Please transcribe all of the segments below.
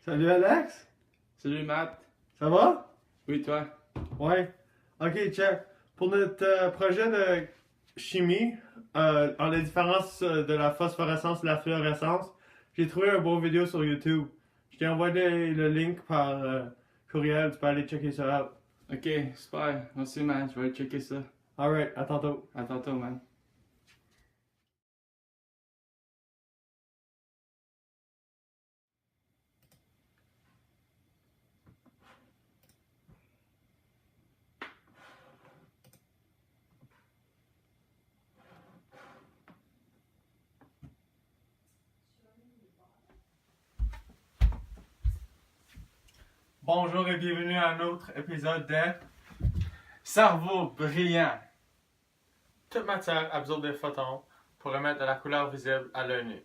Salut Alex, Salut Matt. ça va? Oui, toi? Ouais. Ok, check. Pour notre projet de chimie, en les différences de la phosphorescence et la fluorescence, j'ai trouvé un bon vidéo sur YouTube. Je t'ai envoyé le link par courriel, tu peux aller checker ça out. Ok, super. Merci, man. Je vais aller checker ça. Alright, à tantôt. À tantôt, man. Bonjour et bienvenue à un autre épisode de Cerveau brillant. Toute matière absorbe des photons pour émettre de la couleur visible à l'œil nu.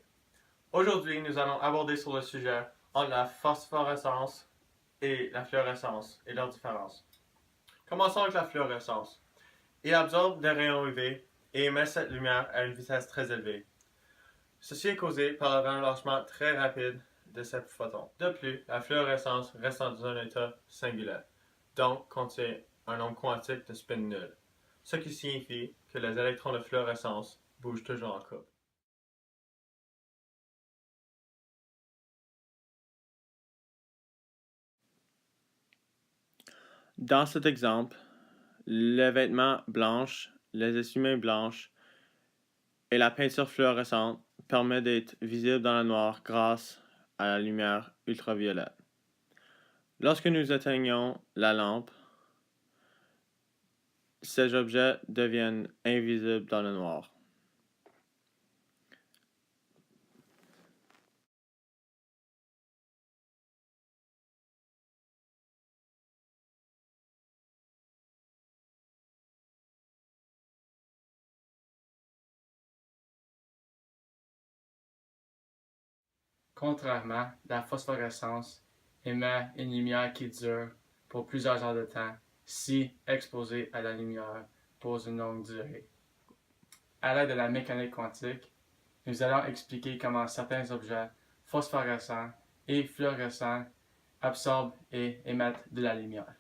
Aujourd'hui, nous allons aborder sur le sujet entre la phosphorescence et la fluorescence et leurs différences. Commençons avec la fluorescence. Il absorbe des rayons UV et émet cette lumière à une vitesse très élevée. Ceci est causé par le relâchement très rapide de ces photons. De plus, la fluorescence reste dans un état singulaire, donc contient un nombre quantique de spin nul, ce qui signifie que les électrons de fluorescence bougent toujours en couple. Dans cet exemple, les vêtements blanches, les essuie-mains blanches et la peinture fluorescente permettent d'être visibles dans le noir grâce à la lumière ultraviolette. Lorsque nous éteignons la lampe, ces objets deviennent invisibles dans le noir. Contrairement, la phosphorescence émet une lumière qui dure pour plusieurs heures de temps si exposée à la lumière pour une longue durée. À l'aide de la mécanique quantique, nous allons expliquer comment certains objets phosphorescents et fluorescents absorbent et émettent de la lumière.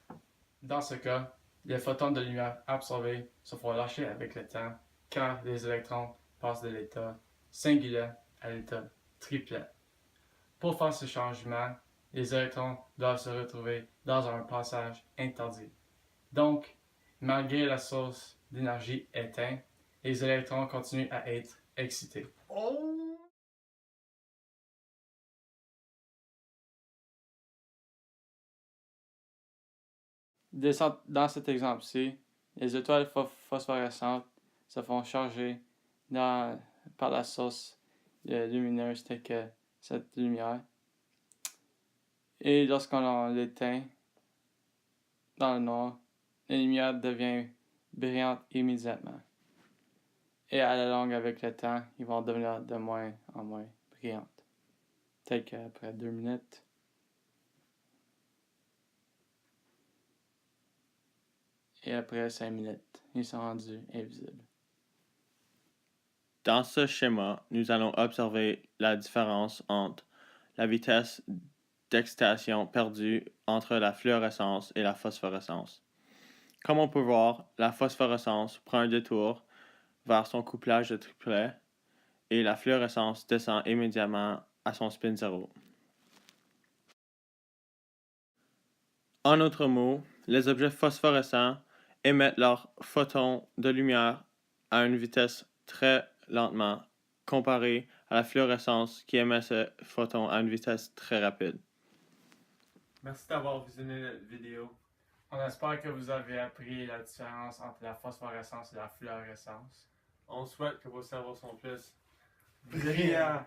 Dans ce cas, les photons de lumière absorbés se font lâcher avec le temps car les électrons passent de l'état singulaire à l'état triplet. Pour faire ce changement, les électrons doivent se retrouver dans un passage interdit. Donc, malgré la source d'énergie éteinte, les électrons continuent à être excités. Dans cet exemple-ci, les étoiles phosphorescentes se font charger par la source lumineuse telle que cette lumière. Et lorsqu'on l'éteint dans le noir, la lumière devient brillante immédiatement. Et à la longue, avec le temps, ils vont devenir de moins en moins brillantes. Tel qu'après 2 minutes. Et après 5 minutes, ils sont rendus invisibles. Dans ce schéma, nous allons observer la différence entre la vitesse d'excitation perdue entre la fluorescence et la phosphorescence. Comme on peut voir, la phosphorescence prend un détour vers son couplage de triplet et la fluorescence descend immédiatement à son spin 0. En d'autres mots, les objets phosphorescents émettent leurs photons de lumière à une vitesse très lentement comparée à la fluorescence qui émet ces photons à une vitesse très rapide. Merci d'avoir visionné cette vidéo. On espère que vous avez appris la différence entre la phosphorescence et la fluorescence. On souhaite que vos cerveaux sont plus Brillants!